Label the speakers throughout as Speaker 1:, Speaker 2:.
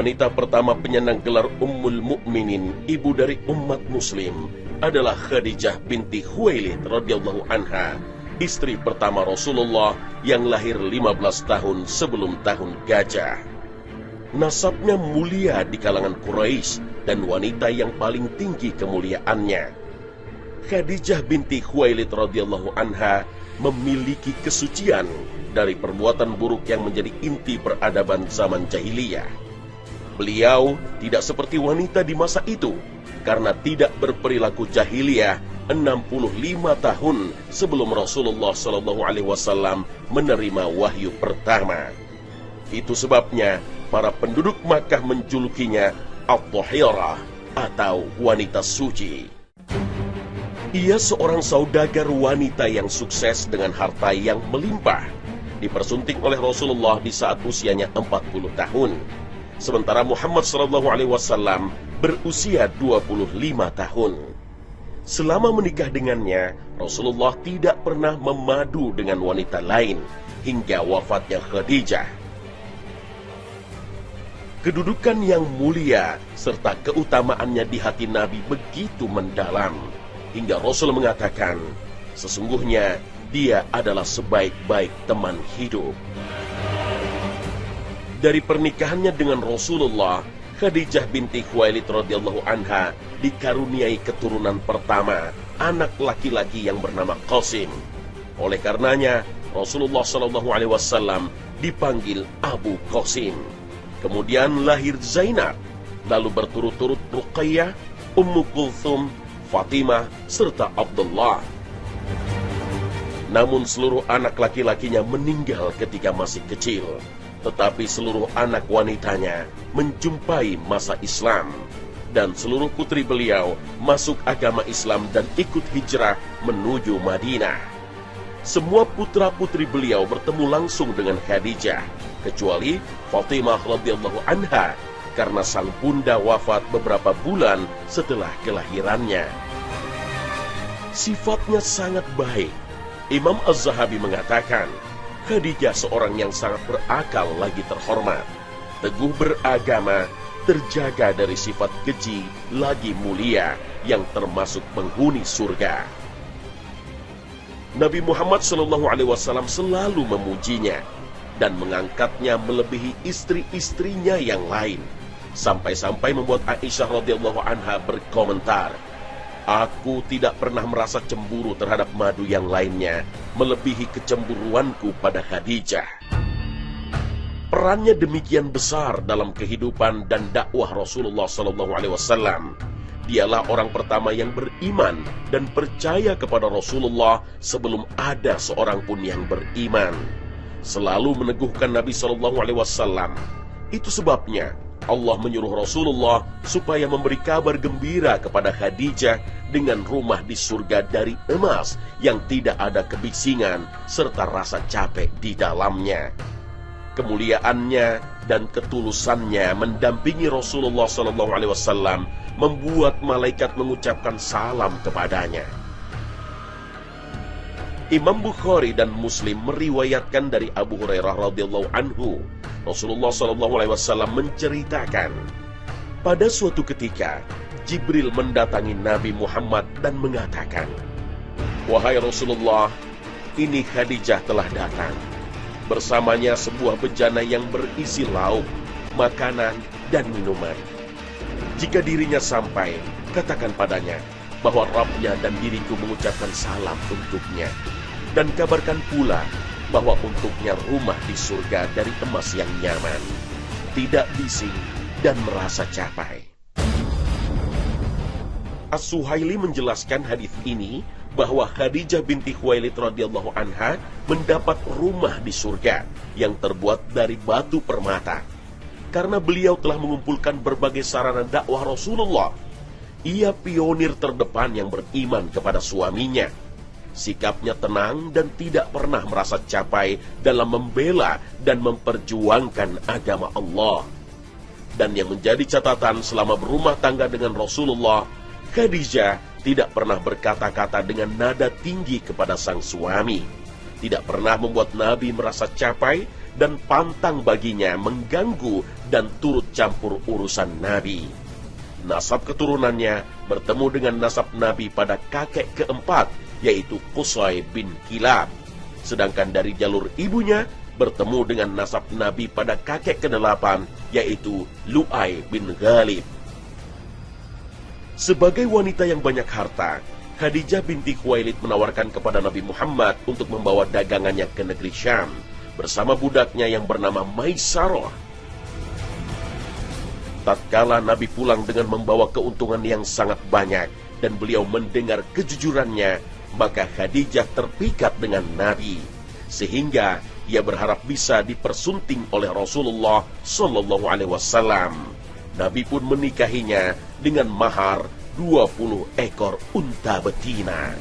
Speaker 1: Wanita pertama penyandang gelar Ummul Mukminin, ibu dari umat muslim, adalah Khadijah binti Khuwailid radhiyallahu anha, istri pertama Rasulullah yang lahir 15 tahun sebelum tahun gajah. Nasabnya mulia di kalangan Quraisy dan wanita yang paling tinggi kemuliaannya. Khadijah binti Khuwailid radhiyallahu anha memiliki kesucian dari perbuatan buruk yang menjadi inti peradaban zaman jahiliyah. Beliau tidak seperti wanita di masa itu karena tidak berperilaku jahiliyah 65 tahun sebelum Rasulullah SAW menerima wahyu pertama. Itu sebabnya para penduduk Makkah menjulukinya At-Tahirah atau wanita suci. Ia seorang saudagar wanita yang sukses dengan harta yang melimpah, dipersunting oleh Rasulullah di saat usianya 40 tahun. Sementara Muhammad SAW berusia 25 tahun. Selama menikah dengannya, Rasulullah tidak pernah memadu dengan wanita lain hingga wafatnya Khadijah. Kedudukan yang mulia serta keutamaannya di hati Nabi begitu mendalam, hingga Rasul mengatakan, sesungguhnya dia adalah sebaik-baik teman hidup. Dari pernikahannya dengan Rasulullah, Khadijah binti Khuwailid radhiyallahu anha dikaruniai keturunan pertama, anak laki-laki yang bernama Qasim. Oleh karenanya, Rasulullah SAW dipanggil Abu Qasim. Kemudian lahir Zainab, lalu berturut-turut Ruqayyah, Ummu Kulthum, Fatimah, serta Abdullah. Namun seluruh anak laki-lakinya meninggal ketika masih kecil, tetapi seluruh anak wanitanya menjumpai masa Islam, dan seluruh putri beliau masuk agama Islam dan ikut hijrah menuju Madinah. Semua putra-putri beliau bertemu langsung dengan Khadijah, kecuali Fatimah radhiyallahu anha, karena sang bunda wafat beberapa bulan setelah kelahirannya. Sifatnya sangat baik. Imam Az-Zahabi mengatakan, Khadijah seorang yang sangat berakal lagi terhormat, teguh beragama, terjaga dari sifat keji lagi mulia yang termasuk penghuni surga. Nabi Muhammad SAW selalu memujinya dan mengangkatnya melebihi istri-istrinya yang lain, sampai-sampai membuat Aisyah radhiyallahu anha berkomentar, "Aku tidak pernah merasa cemburu terhadap madu yang lainnya melebihi kecemburuanku pada Khadijah." Perannya demikian besar dalam kehidupan dan dakwah Rasulullah SAW. Dialah orang pertama yang beriman dan percaya kepada Rasulullah sebelum ada seorang pun yang beriman. Selalu meneguhkan Nabi SAW. Itu sebabnya Allah menyuruh Rasulullah supaya memberi kabar gembira kepada Khadijah dengan rumah di surga dari emas yang tidak ada kebisingan serta rasa capek di dalamnya. Kemuliaannya dan ketulusannya mendampingi Rasulullah SAW membuat malaikat mengucapkan salam kepadanya. Imam Bukhari dan Muslim meriwayatkan dari Abu Hurairah radhiyallahu anhu, Rasulullah SAW menceritakan, pada suatu ketika Jibril mendatangi Nabi Muhammad dan mengatakan, "Wahai Rasulullah, ini Khadijah telah datang. Bersamanya sebuah bejana yang berisi lauk, makanan, dan minuman. Jika dirinya sampai, katakan padanya bahwa Rabbnya dan diriku mengucapkan salam untuknya. Dan kabarkan pula bahwa untuknya rumah di surga dari emas yang nyaman, tidak bising dan merasa capai." As-Suhaili menjelaskan hadis ini bahwa Khadijah binti Khuwailid radhiyallahu anha mendapat rumah di surga yang terbuat dari batu permata. Karena beliau telah mengumpulkan berbagai sarana dakwah Rasulullah, ia pionir terdepan yang beriman kepada suaminya. Sikapnya tenang dan tidak pernah merasa capai dalam membela dan memperjuangkan agama Allah. Dan yang menjadi catatan selama berumah tangga dengan Rasulullah, Khadijah tidak pernah berkata-kata dengan nada tinggi kepada sang suami. tidak pernah membuat Nabi merasa capai dan pantang baginya mengganggu dan turut campur urusan Nabi. Nasab keturunannya bertemu dengan nasab Nabi pada kakek keempat, yaitu Qusay bin Kilab. Sedangkan dari jalur ibunya bertemu dengan nasab Nabi pada kakek ke-8, yaitu Lu'ay bin Ghalib. Sebagai wanita yang banyak harta, Khadijah binti Khuwailid menawarkan kepada Nabi Muhammad untuk membawa dagangannya ke negeri Syam bersama budaknya yang bernama Maisarah. Tatkala Nabi pulang dengan membawa keuntungan yang sangat banyak dan beliau mendengar kejujurannya, maka Khadijah terpikat dengan Nabi, sehingga ia berharap bisa dipersunting oleh Rasulullah Shallallahu Alaihi Wasallam. Nabi pun menikahinya dengan mahar 20 ekor unta betina.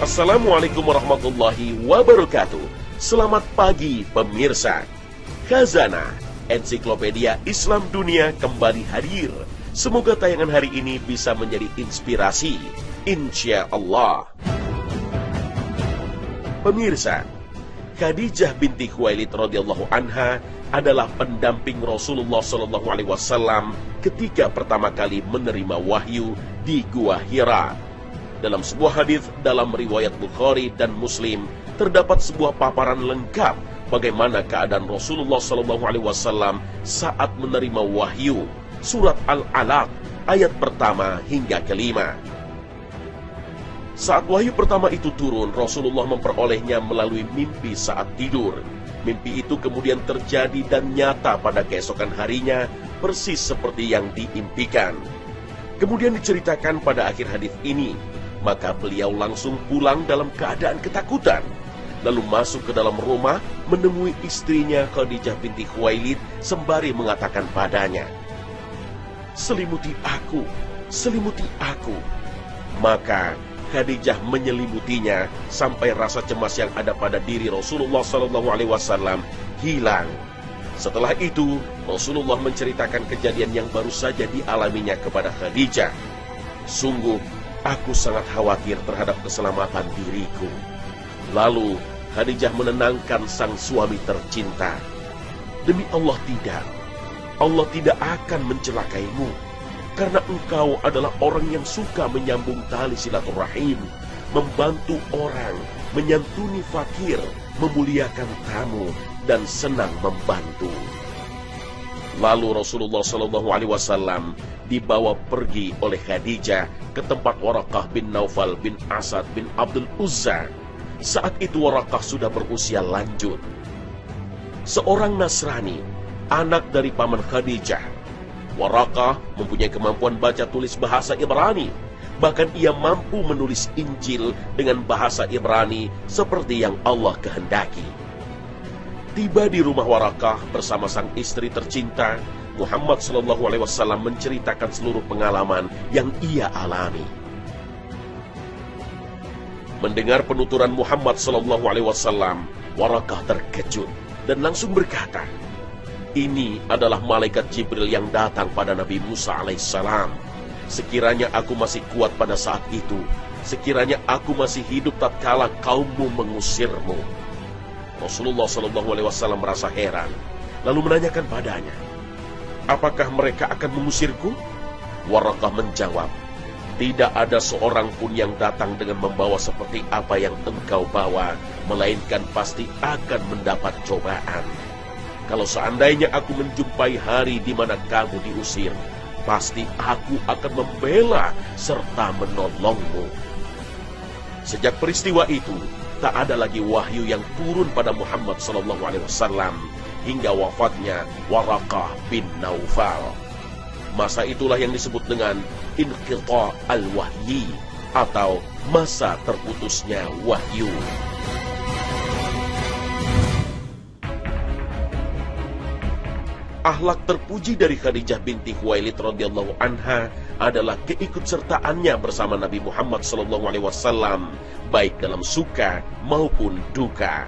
Speaker 1: Assalamualaikum warahmatullahi wabarakatuh. Selamat pagi pemirsa. Khazanah, ensiklopedia Islam dunia kembali hadir. Semoga tayangan hari ini bisa menjadi inspirasi, insya Allah. Pemirsa, Khadijah binti Khuwailid radhiyallahu anha adalah pendamping Rasulullah Shallallahu Alaihi Wasallam ketika pertama kali menerima wahyu di Gua Hira. Dalam sebuah hadis dalam riwayat Bukhari dan Muslim terdapat sebuah paparan lengkap bagaimana keadaan Rasulullah Shallallahu Alaihi Wasallam saat menerima wahyu. Surat Al-Alaq ayat pertama hingga kelima. Saat wahyu pertama itu turun, Rasulullah memperolehnya melalui mimpi saat tidur. Mimpi itu kemudian terjadi dan nyata pada keesokan harinya, persis seperti yang diimpikan. Kemudian diceritakan pada akhir hadis ini, maka beliau langsung pulang dalam keadaan ketakutan, lalu masuk ke dalam rumah menemui istrinya Khadijah binti Khuwailid sembari mengatakan padanya, "Selimuti aku, selimuti aku." Maka Khadijah menyelimutinya sampai rasa cemas yang ada pada diri Rasulullah SAW hilang. Setelah itu, Rasulullah menceritakan kejadian yang baru saja dialaminya kepada Khadijah. "Sungguh, aku sangat khawatir terhadap keselamatan diriku." Lalu Khadijah menenangkan sang suami tercinta. "Demi Allah tidak. Allah tidak akan mencelakaimu, karena engkau adalah orang yang suka menyambung tali silaturahim, membantu orang, menyantuni fakir, memuliakan tamu, dan senang membantu." Lalu Rasulullah SAW dibawa pergi oleh Khadijah ke tempat Waraqah bin Naufal bin Asad bin Abdul Uzza. Saat itu Waraqah sudah berusia lanjut. Seorang Nasrani, anak dari paman Khadijah. Waraqah mempunyai kemampuan baca tulis bahasa Ibrani. Bahkan ia mampu menulis Injil dengan bahasa Ibrani seperti yang Allah kehendaki. Tiba di rumah Waraqah bersama sang istri tercinta, Muhammad SAW menceritakan seluruh pengalaman yang ia alami. Mendengar penuturan Muhammad SAW, Waraqah terkejut dan langsung berkata, "Ini adalah malaikat Jibril yang datang pada Nabi Musa alaihissalam. Sekiranya aku masih kuat pada saat itu, sekiranya aku masih hidup tatkala kaummu mengusirmu." Rasulullah SAW merasa heran, lalu menanyakan padanya, "Apakah mereka akan mengusirku?" Waraqah menjawab, "Tidak ada seorang pun yang datang dengan membawa seperti apa yang engkau bawa, melainkan pasti akan mendapat cobaan. Kalau seandainya aku menjumpai hari di mana kamu diusir, pasti aku akan membela serta menolongmu." Sejak peristiwa itu, tak ada lagi wahyu yang turun pada Muhammad SAW hingga wafatnya Waraqah bin Naufal. Masa itulah yang disebut dengan inqita' al-wahyi atau masa terputusnya wahyu. Akhlak terpuji dari Khadijah binti Khuwailid radhiyallahu anha adalah keikutsertaannya bersama Nabi Muhammad SAW, baik dalam suka maupun duka.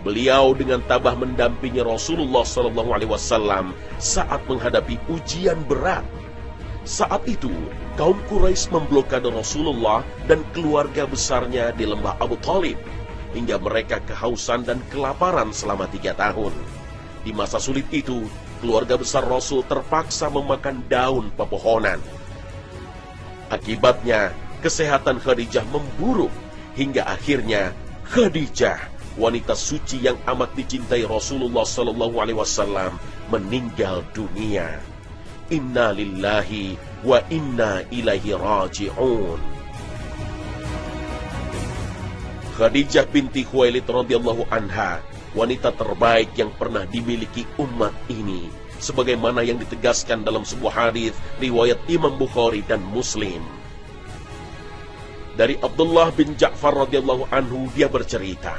Speaker 1: Beliau dengan tabah mendampingi Rasulullah SAW saat menghadapi ujian berat. Saat itu, kaum Quraisy memblokade Rasulullah dan keluarga besarnya di lembah Abu Thalib, hingga mereka kehausan dan kelaparan selama 3 tahun. Di masa sulit itu, keluarga besar Rasul terpaksa memakan daun pepohonan. Akibatnya, kesehatan Khadijah memburuk, hingga akhirnya Khadijah, wanita suci yang amat dicintai Rasulullah SAW, meninggal dunia. Inna lillahi wa inna ilaihi raji'un. Khadijah binti Khuwailid radhiyallahu anha, wanita terbaik yang pernah dimiliki umat ini, sebagaimana yang ditegaskan dalam sebuah hadis riwayat Imam Bukhari dan Muslim. Dari Abdullah bin Ja'far radhiyallahu anhu, dia bercerita,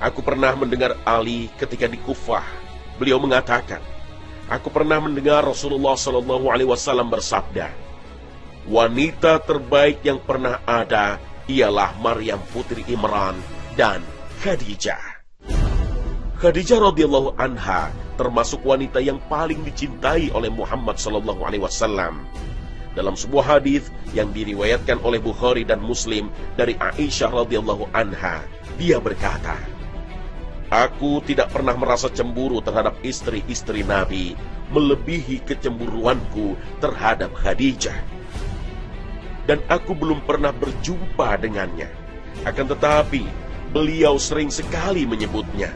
Speaker 1: aku pernah mendengar Ali ketika di Kufah. Beliau mengatakan, aku pernah mendengar Rasulullah SAW bersabda, wanita terbaik yang pernah ada ialah Maryam putri Imran dan Khadijah. Khadijah radhiyallahu anha termasuk wanita yang paling dicintai oleh Muhammad SAW. Dalam sebuah hadis yang diriwayatkan oleh Bukhari dan Muslim dari Aisyah radhiyallahu anha, dia berkata, aku tidak pernah merasa cemburu terhadap istri-istri Nabi melebihi kecemburuanku terhadap Khadijah. Dan aku belum pernah berjumpa dengannya. Akan tetapi, beliau sering sekali menyebutnya.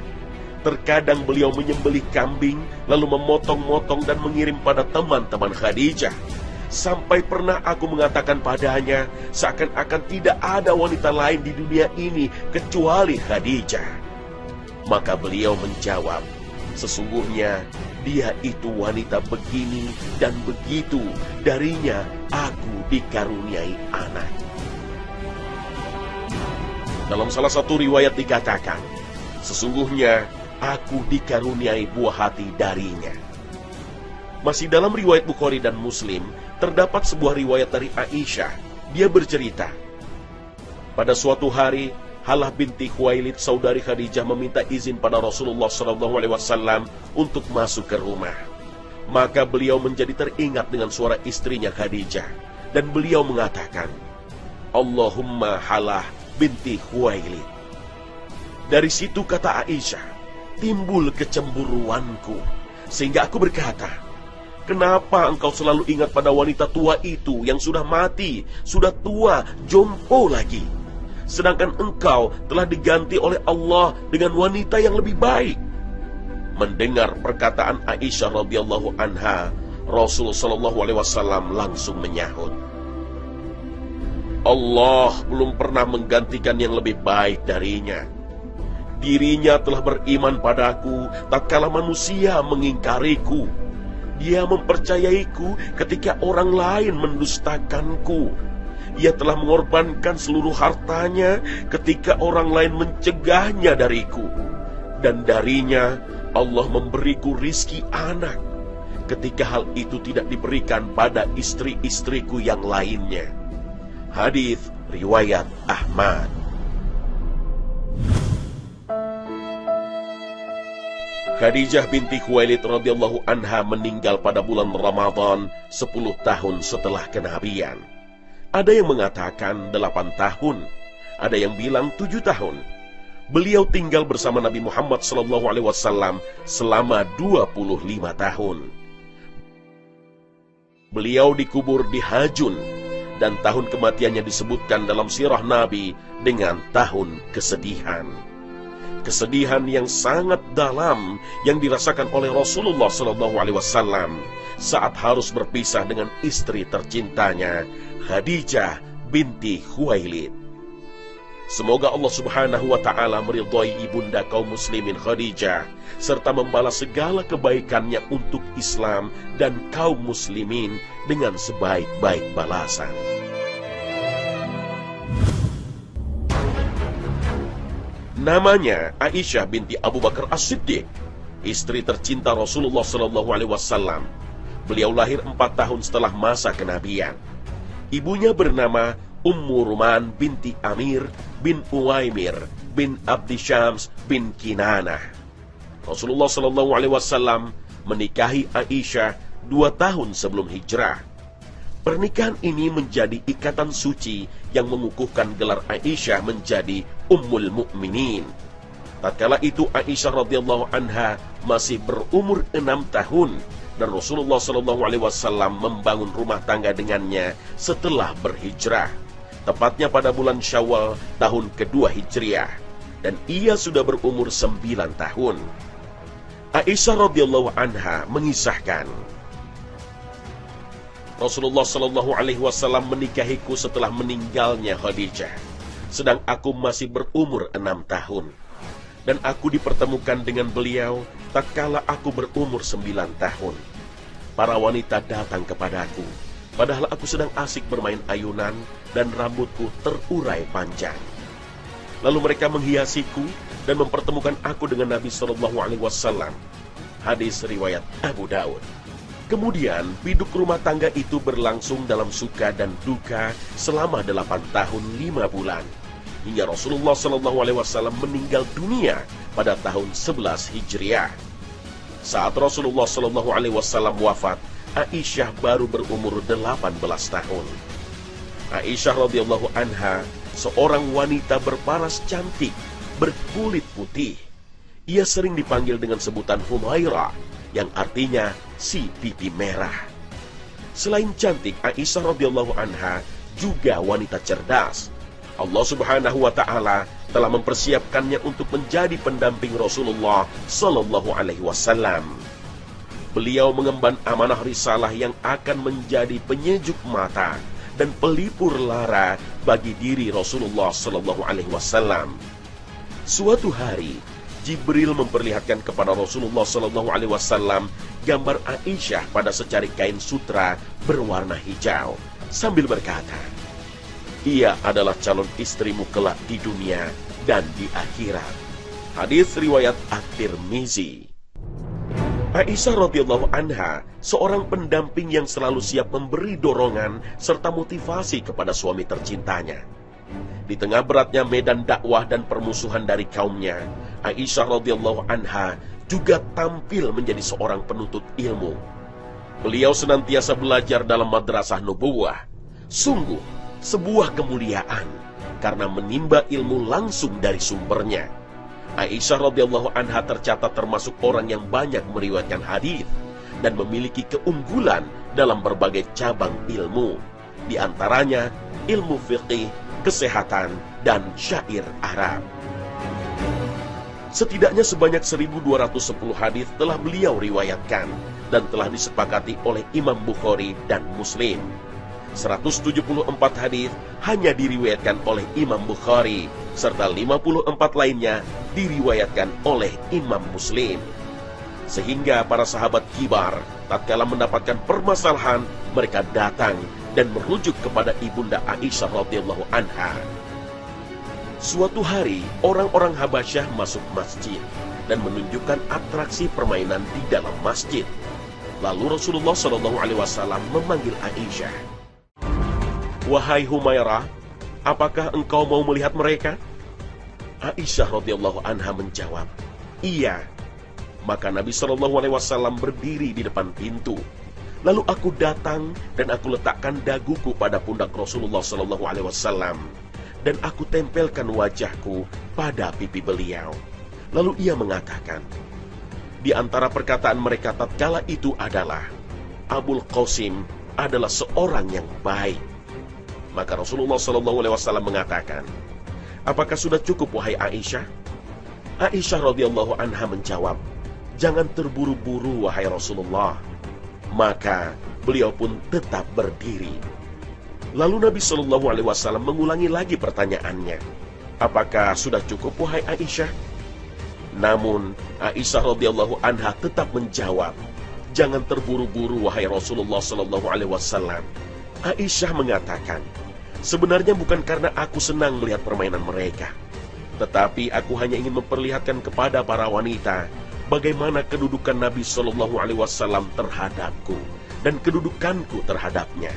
Speaker 1: Terkadang beliau menyembelih kambing, lalu memotong-motong dan mengirim pada teman-teman Khadijah. Sampai pernah aku mengatakan padanya, seakan-akan tidak ada wanita lain di dunia ini kecuali Khadijah. Maka beliau menjawab, sesungguhnya dia itu wanita begini dan begitu, darinya aku dikaruniai anak. Dalam salah satu riwayat dikatakan, sesungguhnya aku dikaruniai buah hati darinya. Masih dalam riwayat Bukhari dan Muslim, terdapat sebuah riwayat dari Aisyah. Dia bercerita, pada suatu hari, Halah binti Khuwailid, saudari Khadijah, meminta izin pada Rasulullah SAW untuk masuk ke rumah. Maka beliau menjadi teringat dengan suara istrinya Khadijah, dan beliau mengatakan, Allahumma Halah binti Khuwailid. Dari situ, kata Aisyah, timbul kecemburuanku, sehingga aku berkata, kenapa engkau selalu ingat pada wanita tua itu yang sudah mati, sudah tua, jompo lagi, sedangkan engkau telah diganti oleh Allah dengan wanita yang lebih baik? Mendengar perkataan Aisyah radhiyallahu anha, Rasul SAW langsung menyahut, Allah belum pernah menggantikan yang lebih baik darinya. Dirinya telah beriman padaku tatkala manusia mengingkariku. Dia mempercayaiku ketika orang lain mendustakanku. Ia telah mengorbankan seluruh hartanya ketika orang lain mencegahnya dariku. Dan darinya Allah memberiku rizki anak ketika hal itu tidak diberikan pada istri-istriku yang lainnya. Hadis riwayat Ahmad. Khadijah binti Khuwailid radhiyallahu anha meninggal pada bulan Ramadan 10 tahun setelah kenabian. Ada yang mengatakan 8 tahun, ada yang bilang 7 tahun. Beliau tinggal bersama Nabi Muhammad SAW selama 25 tahun. Beliau dikubur di Hajun, dan tahun kematiannya disebutkan dalam sirah Nabi dengan tahun kesedihan. Kesedihan yang sangat dalam yang dirasakan oleh Rasulullah SAW saat harus berpisah dengan istri tercintanya, Khadijah binti Khuwailid. Semoga Allah Subhanahu wa Ta'ala meridhai ibunda kaum muslimin Khadijah, serta membalas segala kebaikannya untuk Islam dan kaum muslimin dengan sebaik-baik balasan. Namanya Aisyah binti Abu Bakar As-Siddiq. istri tercinta Rasulullah SAW. Beliau lahir 4 tahun setelah masa kenabian. Ibunya bernama Ummu Ruman binti Amir bin Uwaimir bin Abdi Syams bin Kinanah. Rasulullah SAW menikahi Aisyah 2 tahun sebelum hijrah. Pernikahan ini menjadi ikatan suci yang mengukuhkan gelar Aisyah menjadi Ummul Mukminin. Tatkala itu Aisyah radhiyallahu anha masih berumur 6 tahun dan Rasulullah SAW membangun rumah tangga dengannya setelah berhijrah, tepatnya pada bulan Syawal tahun kedua Hijriah, dan ia sudah berumur 9 tahun. Aisyah radhiyallahu anha mengisahkan, Rasulullah SAW menikahiku setelah meninggalnya Khadijah, sedang aku masih berumur 6 tahun. Dan aku dipertemukan dengan beliau tatkala aku berumur 9 tahun. Para wanita datang kepadaku, padahal aku sedang asik bermain ayunan dan rambutku terurai panjang. Lalu mereka menghiasiku dan mempertemukan aku dengan Nabi SAW. Hadis riwayat Abu Daud. Kemudian biduk rumah tangga itu berlangsung dalam suka dan duka selama 8 tahun 5 bulan. Hingga Rasulullah SAW meninggal dunia pada tahun 11 Hijriah. Saat Rasulullah SAW wafat, Aisyah baru berumur 18 tahun. Aisyah radhiyallahu anha seorang wanita berparas cantik, berkulit putih. Ia sering dipanggil dengan sebutan Humaira, yang artinya si pipi merah. Selain cantik, Aisyah radhiyallahu anha juga wanita cerdas. Allah Subhanahu wa Ta'ala telah mempersiapkannya untuk menjadi pendamping Rasulullah Sallallahu Alaihi Wasallam. Beliau mengemban amanah risalah yang akan menjadi penyejuk mata dan pelipur lara bagi diri Rasulullah Sallallahu Alaihi Wasallam. Suatu hari, Jibril memperlihatkan kepada Rasulullah Sallallahu Alaihi Wasallam gambar Aisyah pada secari kain sutra berwarna hijau, sambil berkata, ia adalah calon istrimu kelak di dunia dan di akhirat. Hadis riwayat At-Tirmizi. Aisyah radhiyallahu anha seorang pendamping yang selalu siap memberi dorongan serta motivasi kepada suami tercintanya. Di tengah beratnya medan dakwah dan permusuhan dari kaumnya, Aisyah radhiyallahu anha juga tampil menjadi seorang penuntut ilmu. Beliau senantiasa belajar dalam madrasah nubuwah. Sungguh sebuah kemuliaan karena menimba ilmu langsung dari sumbernya. Aisyah radhiyallahu anha tercatat termasuk orang yang banyak meriwayatkan hadis dan memiliki keunggulan dalam berbagai cabang ilmu, di antaranya ilmu fiqih, kesehatan, dan syair Arab. Setidaknya sebanyak 1210 hadis telah beliau riwayatkan dan telah disepakati oleh Imam Bukhari dan Muslim. 174 hadis hanya diriwayatkan oleh Imam Bukhari, serta 54 lainnya diriwayatkan oleh Imam Muslim. Sehingga para sahabat kibar, tatkala mendapatkan permasalahan, mereka datang dan merujuk kepada ibunda Aisyah radhiyallahu anha. Suatu hari, orang-orang Habasyah masuk masjid dan menunjukkan atraksi permainan di dalam masjid. Lalu Rasulullah SAW memanggil Aisyah. Wahai Humairah, apakah engkau mau melihat mereka? Aisyah radhiyallahu anha menjawab, iya. Maka Nabi SAW berdiri di depan pintu. Lalu aku datang dan aku letakkan daguku pada pundak Rasulullah SAW dan aku tempelkan wajahku pada pipi beliau. Lalu ia mengatakan, di antara perkataan mereka tatkala itu adalah, Abul Qasim adalah seorang yang baik. Maka Rasulullah SAW mengatakan, apakah sudah cukup wahai Aisyah? Aisyah radhiyallahu anha menjawab, jangan terburu-buru wahai Rasulullah. Maka beliau pun tetap berdiri. Lalu Nabi SAW mengulangi lagi pertanyaannya, apakah sudah cukup wahai Aisyah? Namun Aisyah radhiyallahu anha tetap menjawab, jangan terburu-buru wahai Rasulullah SAW. Aisyah mengatakan, sebenarnya bukan karena aku senang melihat permainan mereka, tetapi aku hanya ingin memperlihatkan kepada para wanita bagaimana kedudukan Nabi Shallallahu Alaihi Wasallam terhadapku dan kedudukanku terhadapnya.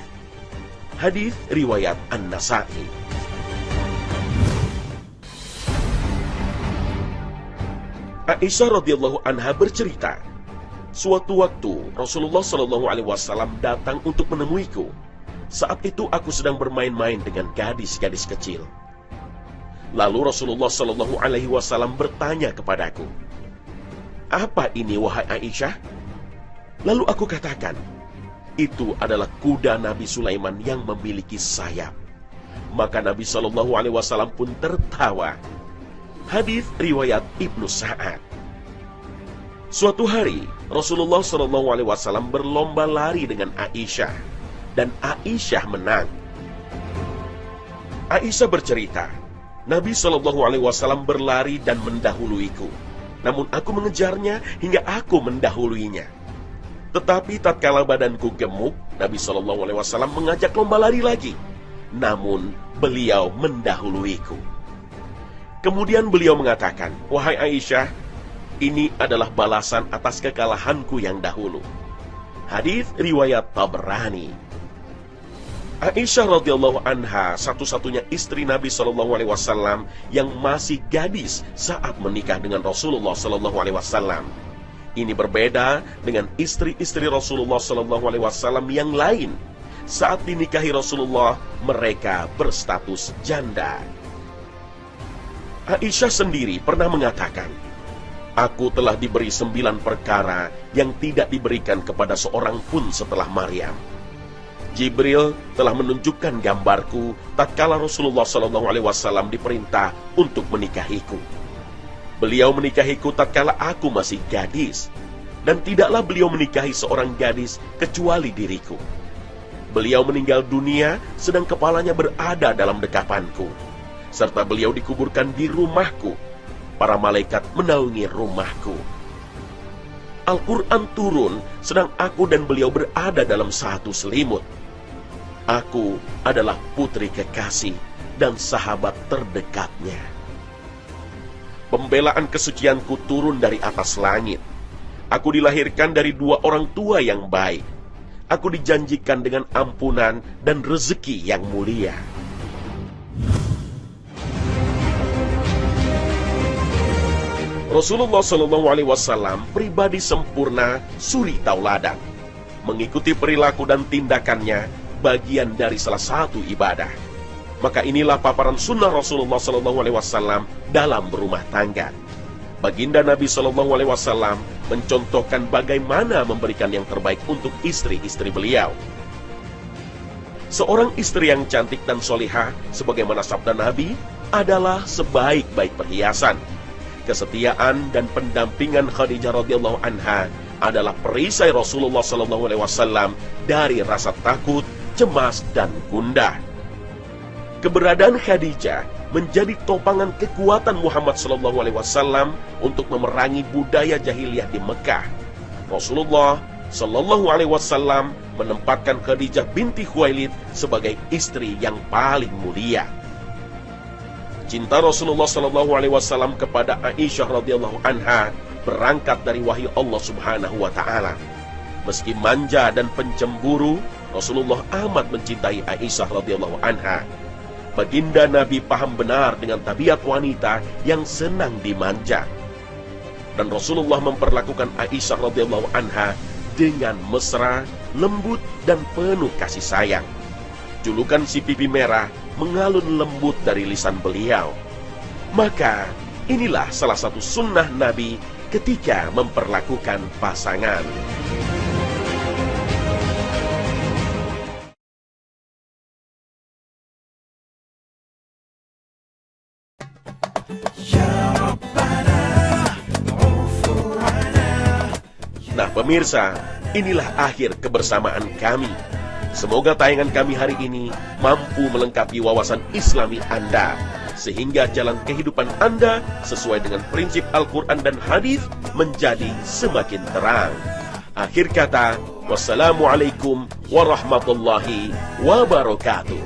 Speaker 1: Hadis riwayat An-Nasa'i. Aisyah radhiyallahu anha bercerita, suatu waktu Rasulullah Shallallahu Alaihi Wasallam datang untuk menemuiku. Saat itu aku sedang bermain-main dengan gadis-gadis kecil. Lalu Rasulullah Shallallahu Alaihi Wasallam bertanya kepadaku, "Apa ini wahai Aisyah?" Lalu aku katakan, "Itu adalah kuda Nabi Sulaiman yang memiliki sayap." Maka Nabi Shallallahu Alaihi Wasallam pun tertawa. Hadis riwayat Ibnu Sa'ad. Suatu hari Rasulullah Shallallahu Alaihi Wasallam berlomba lari dengan Aisyah, dan Aisyah menang. Aisyah bercerita, Nabi Shallallahu Alaihi Wasallam berlari dan mendahuluiku, namun aku mengejarnya hingga aku mendahuluinya. Tetapi tatkala badanku gemuk, Nabi Shallallahu Alaihi Wasallam mengajak lomba lari lagi, namun beliau mendahuluiku. Kemudian beliau mengatakan, "Wahai Aisyah, ini adalah balasan atas kekalahanku yang dahulu." Hadis riwayat Tabrani. Aisyah radhiyallahu anha satu-satunya istri Nabi Shallallahu Alaihi Wasallam yang masih gadis saat menikah dengan Rasulullah Shallallahu Alaihi Wasallam. Ini berbeda dengan istri-istri Rasulullah Shallallahu Alaihi Wasallam yang lain. Saat dinikahi Rasulullah, mereka berstatus janda. Aisyah sendiri pernah mengatakan, "Aku telah diberi 9 perkara yang tidak diberikan kepada seorang pun setelah Maryam. Jibril telah menunjukkan gambarku tatkala Rasulullah Shallallahu Alaihi Wasallam diperintah untuk menikahiku. Beliau menikahiku tatkala aku masih gadis, dan tidaklah beliau menikahi seorang gadis kecuali diriku. Beliau meninggal dunia sedang kepalanya berada dalam dekapanku, serta beliau dikuburkan di rumahku. Para malaikat menaungi rumahku. Al-Quran turun sedang aku dan beliau berada dalam satu selimut. Aku adalah putri kekasih dan sahabat terdekatnya. Pembelaan kesucianku turun dari atas langit. Aku dilahirkan dari 2 orang tua yang baik. Aku dijanjikan dengan ampunan dan rezeki yang mulia." Rasulullah Shallallahu Alaihi Wasallam pribadi sempurna, suri tauladan. Mengikuti perilaku dan tindakannya bagian dari salah satu ibadah. Maka inilah paparan sunnah Rasulullah Shallallahu Alaihi Wasallam dalam berumah tangga. Baginda Nabi Shallallahu Alaihi Wasallam mencontohkan bagaimana memberikan yang terbaik untuk istri-istri beliau. Seorang istri yang cantik dan solihah, sebagaimana sabda Nabi, adalah sebaik-baik perhiasan. Kesetiaan dan pendampingan Khadijah radhiyallahu anha adalah perisai Rasulullah Shallallahu Alaihi Wasallam dari rasa takut, cemas, dan gundah. Keberadaan Khadijah menjadi topangan kekuatan Muhammad Shallallahu Alaihi Wasallam untuk memerangi budaya jahiliyah di Mekah. Rasulullah Shallallahu Alaihi Wasallam menempatkan Khadijah binti Khuwailid sebagai istri yang paling mulia. Cinta Rasulullah Shallallahu Alaihi Wasallam kepada Aisyah radhiyallahu anha berangkat dari wahyu Allah Subhanahu wa Ta'ala. Meski manja dan pencemburu, Rasulullah amat mencintai Aisyah radhiyallahu anha. Baginda Nabi paham benar dengan tabiat wanita yang senang dimanja, dan Rasulullah memperlakukan Aisyah radhiyallahu anha dengan mesra, lembut, dan penuh kasih sayang. Julukan si pipi merah mengalun lembut dari lisan beliau. Maka inilah salah satu sunnah Nabi ketika memperlakukan pasangan. Nah pemirsa, inilah akhir kebersamaan kami. Semoga tayangan kami hari ini mampu melengkapi wawasan Islami Anda, sehingga jalan kehidupan Anda sesuai dengan prinsip Al-Quran dan hadis menjadi semakin terang. Akhir kata, wassalamualaikum warahmatullahi wabarakatuh.